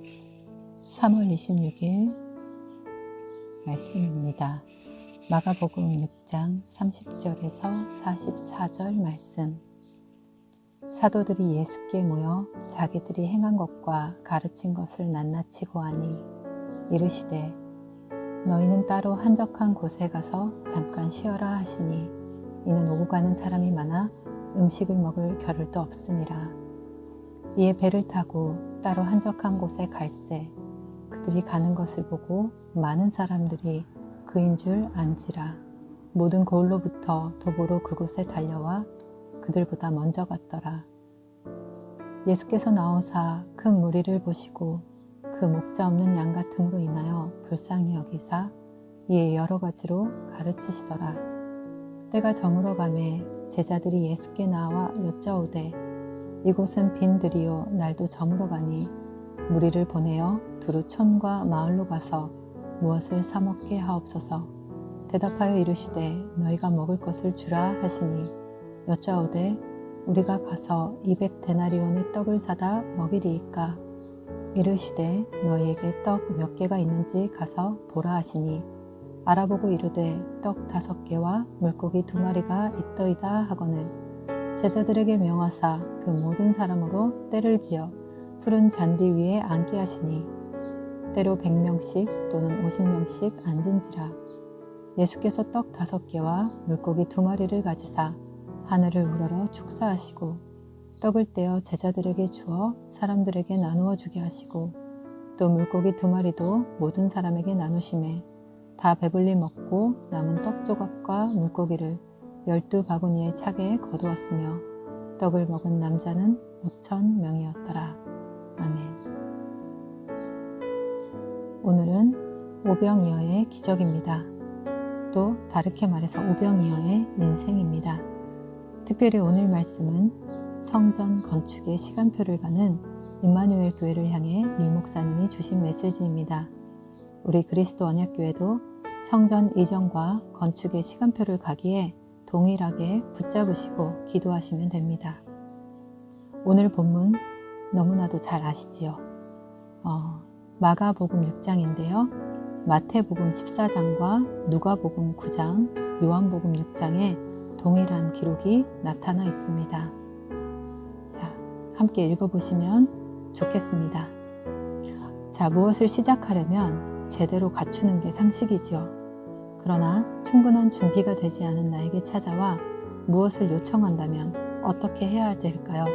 3월 26일 말씀입니다. 마가복음 6장 30절에서 44절 말씀. 사도들이 예수께 모여 자기들이 행한 것과 가르친 것을 낱낱이 고하니 이르시되 너희는 따로 한적한 곳에 가서 잠깐 쉬어라 하시니 이는 오고 가는 사람이 많아 음식을 먹을 겨를도 없음이라. 이에 배를 타고 따로 한적한 곳에 갈새 그들이 가는 것을 보고 많은 사람들이 그인 줄 안지라. 모든 고을로부터 도보로 그곳에 달려와 그들보다 먼저 갔더라. 예수께서 나오사 큰 무리를 보시고 그 목자 없는 양 같음으로 인하여 불쌍히 여기사 이에 여러 가지로 가르치시더라. 때가 저물어 가매 제자들이 예수께 나와 여짜오되 이곳은 빈 들이요 날도 저물어 가니 무리를 보내어 두루 촌과 마을로 가서 무엇을 사 먹게 하옵소서. 대답하여 이르시되 너희가 먹을 것을 주라 하시니 여짜오되 우리가 가서 200데나리온의 떡을 사다 먹이리이까. 이르시되 너희에게 떡 몇 개가 있는지 가서 보라 하시니 알아보고 이르되 떡 5개와 물고기 2마리가 있더이다 하거늘 제자들에게 명하사 그 모든 사람으로 때를 지어 푸른 잔디 위에 앉게 하시니 때로 100명씩 또는 50명씩 앉은지라. 예수께서 떡 5개와 물고기 2마리를 가지사 하늘을 우러러 축사하시고 떡을 떼어 제자들에게 주어 사람들에게 나누어 주게 하시고 또 물고기 2마리도 모든 사람에게 나누시매 다 배불리 먹고 남은 떡 조각과 물고기를 12바구니에 차게 거두었으며 떡을 먹은 남자는 5,000명이었더라. 아멘. 오늘은 오병이어의 기적입니다. 또 다르게 말해서 오병이어의 인생입니다. 특별히 오늘 말씀은 성전 건축의 시간표를 가는 임마누엘 교회를 향해 리 목사님이 주신 메시지입니다. 우리 그리스도 언약교회도 성전 이전과 건축의 시간표를 가기에 동일하게 붙잡으시고 기도하시면 됩니다. 오늘 본문 너무나도 잘 아시지요? 마가복음 6장인데요. 마태복음 14장과 누가복음 9장, 요한복음 6장에 동일한 기록이 나타나 있습니다. 자, 함께 읽어보시면 좋겠습니다. 자, 무엇을 시작하려면 제대로 갖추는 게 상식이지요. 그러나 충분한 준비가 되지 않은 나에게 찾아와 무엇을 요청한다면 어떻게 해야 될까요?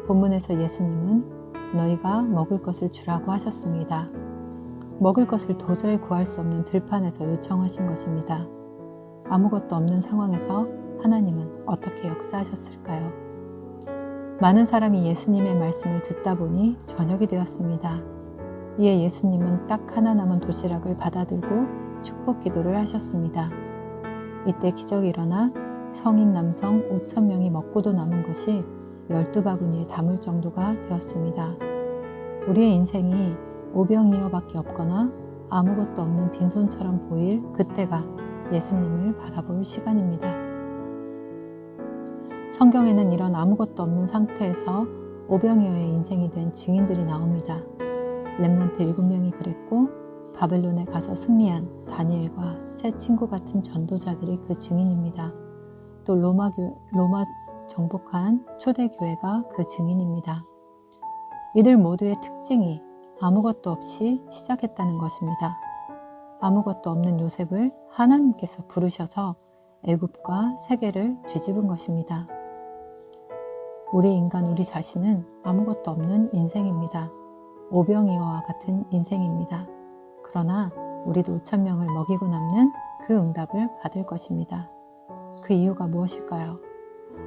본문에서 예수님은 너희가 먹을 것을 주라고 하셨습니다. 먹을 것을 도저히 구할 수 없는 들판에서 요청하신 것입니다. 아무것도 없는 상황에서 하나님은 어떻게 역사하셨을까요? 많은 사람이 예수님의 말씀을 듣다 보니 저녁이 되었습니다. 이에 예수님은 딱 하나 남은 도시락을 받아들고 축복 기도를 하셨습니다. 이때 기적이 일어나 성인 남성 5,000명이 먹고도 남은 것이 12바구니에 담을 정도가 되었습니다. 우리의 인생이 오병이어밖에 없거나 아무것도 없는 빈손처럼 보일 그때가 예수님을 바라볼 시간입니다. 성경에는 이런 아무것도 없는 상태에서 오병이어의 인생이 된 증인들이 나옵니다. 렘넌트 7명이 그랬고 바벨론에 가서 승리한 다니엘과 새 친구 같은 전도자들이 그 증인입니다. 또 로마 정복한 초대교회가 그 증인입니다. 이들 모두의 특징이 아무것도 없이 시작했다는 것입니다. 아무것도 없는 요셉을 하나님께서 부르셔서 애굽과 세계를 뒤집은 것입니다. 우리 인간, 우리 자신은 아무것도 없는 인생입니다. 오병이어와 같은 인생입니다. 그러나 우리도 5,000명을 먹이고 남는 그 응답을 받을 것입니다. 그 이유가 무엇일까요?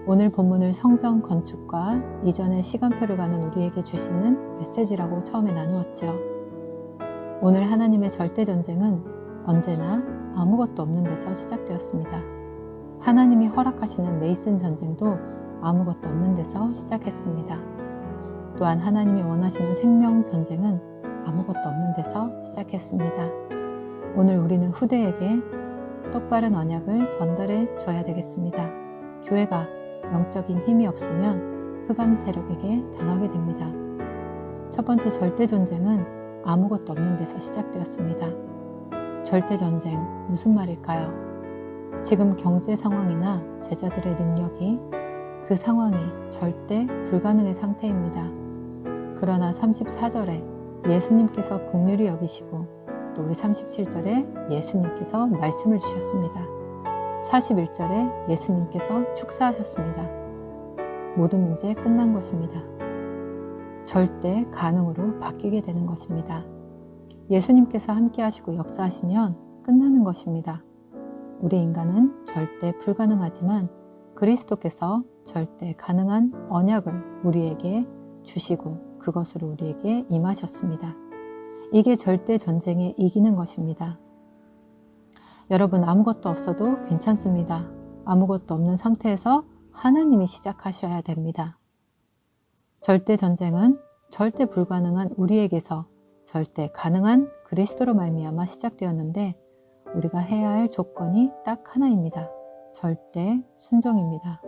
오늘 본문을 성전 건축과 이전의 시간표를 가는 우리에게 주시는 메시지라고 처음에 나누었죠. 오늘 하나님의 절대전쟁은 언제나 아무것도 없는 데서 시작되었습니다. 하나님이 허락하시는 메이슨 전쟁도 아무것도 없는 데서 시작했습니다. 또한 하나님이 원하시는 생명 전쟁은 아무것도 없는 데서 시작했습니다. 오늘 우리는 후대에게 똑바른 언약을 전달해 줘야 되겠습니다. 교회가 영적인 힘이 없으면 흑암 세력에게 당하게 됩니다. 첫 번째 절대 전쟁은 아무것도 없는 데서 시작되었습니다. 절대 전쟁, 무슨 말일까요? 지금 경제 상황이나 제자들의 능력이 그 상황이 절대 불가능의 상태입니다. 그러나 34절에 예수님께서 긍휼히 여기시고 또 우리 37절에 예수님께서 말씀을 주셨습니다. 41절에 예수님께서 축사하셨습니다. 모든 문제 끝난 것입니다. 절대 가능으로 바뀌게 되는 것입니다. 예수님께서 함께 하시고 역사하시면 끝나는 것입니다. 우리 인간은 절대 불가능하지만 그리스도께서 절대 가능한 언약을 우리에게 주시고 그것으로 우리에게 임하셨습니다. 이게 절대 전쟁에 이기는 것입니다. 여러분, 아무것도 없어도 괜찮습니다. 아무것도 없는 상태에서 하나님이 시작하셔야 됩니다. 절대 전쟁은 절대 불가능한 우리에게서 절대 가능한 그리스도로 말미암아 시작되었는데 우리가 해야 할 조건이 딱 하나입니다. 절대 순종입니다.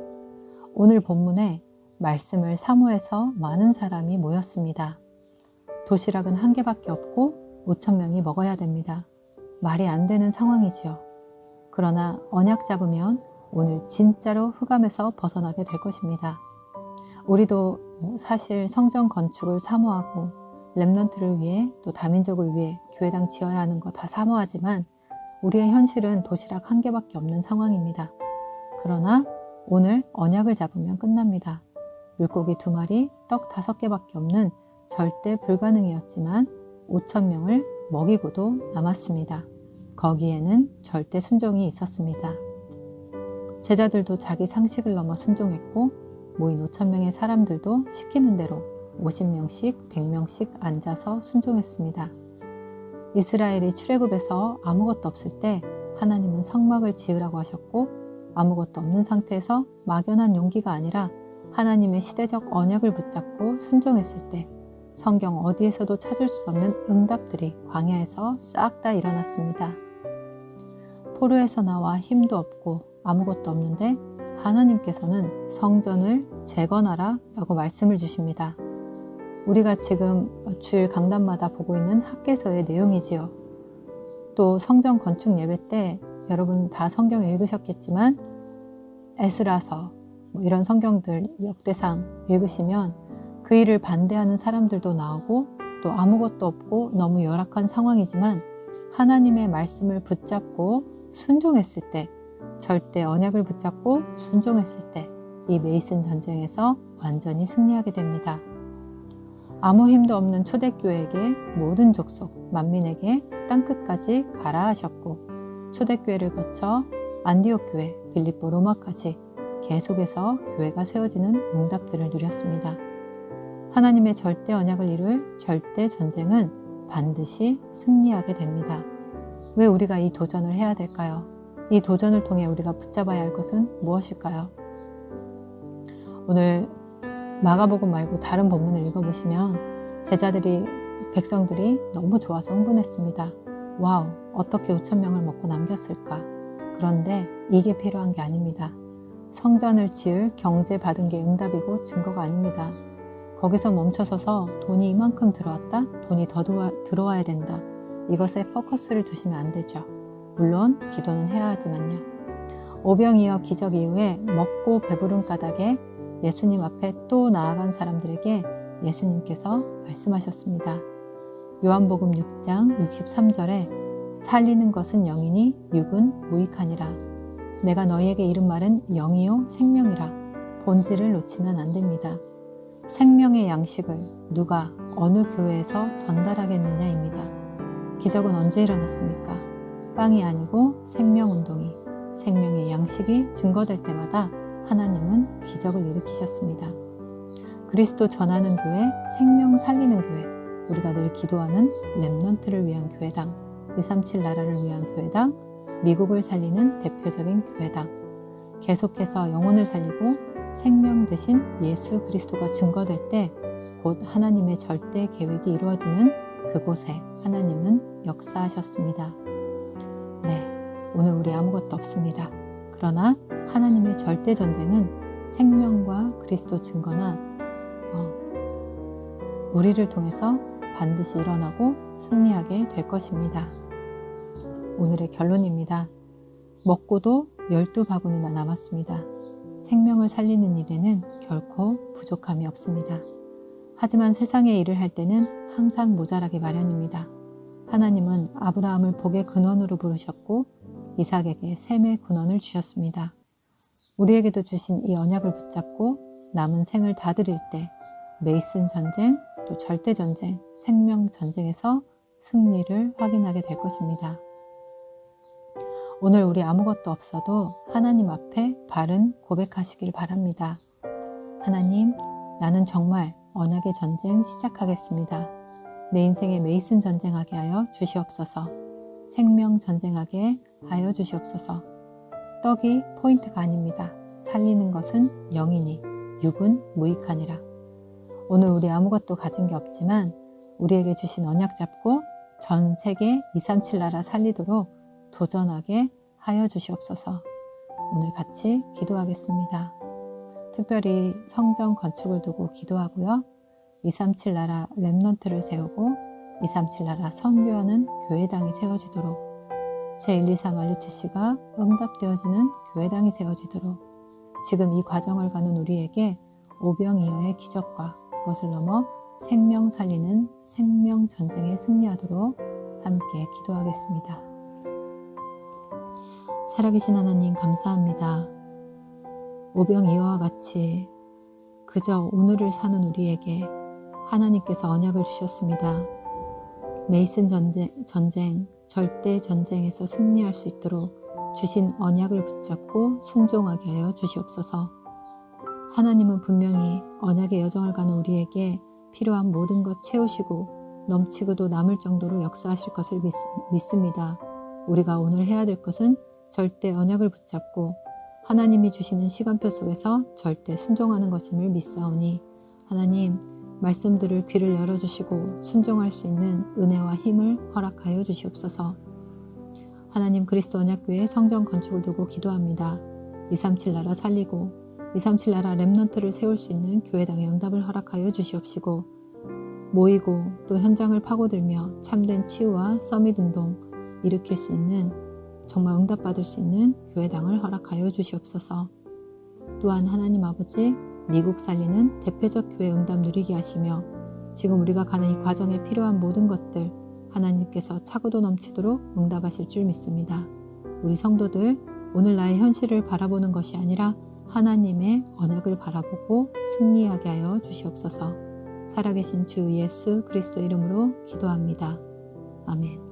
오늘 본문에 말씀을 사모해서 많은 사람이 모였습니다. 도시락은 한 개밖에 없고 5,000명이 먹어야 됩니다. 말이 안 되는 상황이지요. 그러나 언약 잡으면 오늘 진짜로 흑암에서 벗어나게 될 것입니다. 우리도 사실 성전 건축을 사모하고 렘넌트를 위해 또 다민족을 위해 교회당 지어야 하는 거 다 사모하지만 우리의 현실은 도시락 한 개밖에 없는 상황입니다. 그러나 오늘 언약을 잡으면 끝납니다. 물고기 2마리, 떡 5개밖에 없는 절대 불가능이었지만 5,000명을 먹이고도 남았습니다. 거기에는 절대 순종이 있었습니다. 제자들도 자기 상식을 넘어 순종했고 모인 5,000명의 사람들도 시키는 대로 50명씩 100명씩 앉아서 순종했습니다. 이스라엘이 출애굽에서 아무것도 없을 때 하나님은 성막을 지으라고 하셨고 아무것도 없는 상태에서 막연한 용기가 아니라 하나님의 시대적 언약을 붙잡고 순종했을 때 성경 어디에서도 찾을 수 없는 응답들이 광야에서 싹 다 일어났습니다. 포로에서 나와 힘도 없고 아무것도 없는데 하나님께서는 성전을 재건하라 라고 말씀을 주십니다. 우리가 지금 주일 강단마다 보고 있는 학개서의 내용이지요. 또 성전 건축 예배 때 여러분 다 성경 읽으셨겠지만 에스라서 이런 성경들 역대상 읽으시면 그 일을 반대하는 사람들도 나오고 또 아무것도 없고 너무 열악한 상황이지만 하나님의 말씀을 붙잡고 순종했을 때 절대 언약을 붙잡고 순종했을 때 이 메이슨 전쟁에서 완전히 승리하게 됩니다. 아무 힘도 없는 초대교회에게 모든 족속, 만민에게 땅끝까지 가라 하셨고 초대교회를 거쳐 안디옥 교회, 빌립보 로마까지 계속해서 교회가 세워지는 응답들을 누렸습니다. 하나님의 절대 언약을 이룰 절대 전쟁은 반드시 승리하게 됩니다. 왜 우리가 이 도전을 해야 될까요? 이 도전을 통해 우리가 붙잡아야 할 것은 무엇일까요? 오늘 마가복음 말고 다른 본문을 읽어보시면 제자들이 백성들이 너무 좋아서 흥분했습니다. 와우, 어떻게 5,000명을 먹고 남겼을까? 그런데 이게 필요한 게 아닙니다. 성전을 지을 경제 받은 게 응답이고 증거가 아닙니다. 거기서 멈춰서서 돈이 이만큼 들어왔다? 돈이 더 들어와야 된다. 이것에 포커스를 두시면 안 되죠. 물론 기도는 해야 하지만요. 오병이어 기적 이후에 먹고 배부른 까닭에 예수님 앞에 또 나아간 사람들에게 예수님께서 말씀하셨습니다. 요한복음 6장 63절에 살리는 것은 영이니 육은 무익하니라. 내가 너희에게 이른 말은 영이요 생명이라. 본질을 놓치면 안 됩니다. 생명의 양식을 누가 어느 교회에서 전달하겠느냐입니다. 기적은 언제 일어났습니까? 빵이 아니고 생명운동이, 생명의 양식이 증거될 때마다 하나님은 기적을 일으키셨습니다. 그리스도 전하는 교회, 생명 살리는 교회, 우리가 늘 기도하는 렘넌트를 위한 교회당, 237 나라를 위한 교회당, 미국을 살리는 대표적인 교회당, 계속해서 영혼을 살리고 생명 되신 예수 그리스도가 증거될 때 곧 하나님의 절대 계획이 이루어지는 그곳에 하나님은 역사하셨습니다. 네, 오늘 우리 아무것도 없습니다. 그러나 하나님의 절대 전쟁은 생명과 그리스도 증거나 우리를 통해서 반드시 일어나고 승리하게 될 것입니다. 오늘의 결론입니다. 먹고도 12바구니나 남았습니다. 생명을 살리는 일에는 결코 부족함이 없습니다. 하지만 세상의 일을 할 때는 항상 모자라기 마련입니다. 하나님은 아브라함을 복의 근원으로 부르셨고 이삭에게 셈의 근원을 주셨습니다. 우리에게도 주신 이 언약을 붙잡고 남은 생을 다 드릴 때 메이슨 전쟁, 또 절대 전쟁, 생명 전쟁에서 승리를 확인하게 될 것입니다. 오늘 우리 아무것도 없어도 하나님 앞에 바른 고백하시길 바랍니다. 하나님, 나는 정말 언약의 전쟁 시작하겠습니다. 내 인생에 메이슨 전쟁하게 하여 주시옵소서. 생명 전쟁하게 하여 주시옵소서. 떡이 포인트가 아닙니다. 살리는 것은 영이니 육은 무익하니라. 오늘 우리 아무것도 가진 게 없지만 우리에게 주신 언약 잡고 전 세계 237 나라 살리도록 도전하게 하여 주시옵소서. 오늘 같이 기도하겠습니다. 특별히 성전 건축을 두고 기도하고요. 237 나라 렘넌트를 세우고 237 나라 선교하는 교회당이 세워지도록 제123 RUTC가 응답되어지는 교회당이 세워지도록 지금 이 과정을 가는 우리에게 오병이어의 기적과 그것을 넘어 생명 살리는 생명 전쟁에 승리하도록 함께 기도하겠습니다. 살아계신 하나님 감사합니다. 오병이어와 같이 그저 오늘을 사는 우리에게 하나님께서 언약을 주셨습니다. 메이슨 전쟁, 절대 전쟁에서 승리할 수 있도록 주신 언약을 붙잡고 순종하게 하여 주시옵소서. 하나님은 분명히 언약의 여정을 가는 우리에게 필요한 모든 것 채우시고 넘치고도 남을 정도로 역사하실 것을 믿습니다. 우리가 오늘 해야 될 것은 절대 언약을 붙잡고 하나님이 주시는 시간표 속에서 절대 순종하는 것임을 믿사오니 하나님 말씀들을 귀를 열어주시고 순종할 수 있는 은혜와 힘을 허락하여 주시옵소서. 하나님 그리스도 언약교회 성전 건축을 두고 기도합니다. 237 나라 살리고 237 나라 렘넌트를 세울 수 있는 교회당의 응답을 허락하여 주시옵시고 모이고 또 현장을 파고들며 참된 치유와 서밋 운동 일으킬 수 있는 정말 응답받을 수 있는 교회당을 허락하여 주시옵소서. 또한 하나님 아버지 미국 살리는 대표적 교회 응답 누리게 하시며 지금 우리가 가는 이 과정에 필요한 모든 것들 하나님께서 차고도 넘치도록 응답하실 줄 믿습니다. 우리 성도들 오늘 나의 현실을 바라보는 것이 아니라 하나님의 언약을 바라보고 승리하게 하여 주시옵소서. 살아계신 주 예수 그리스도 이름으로 기도합니다. 아멘.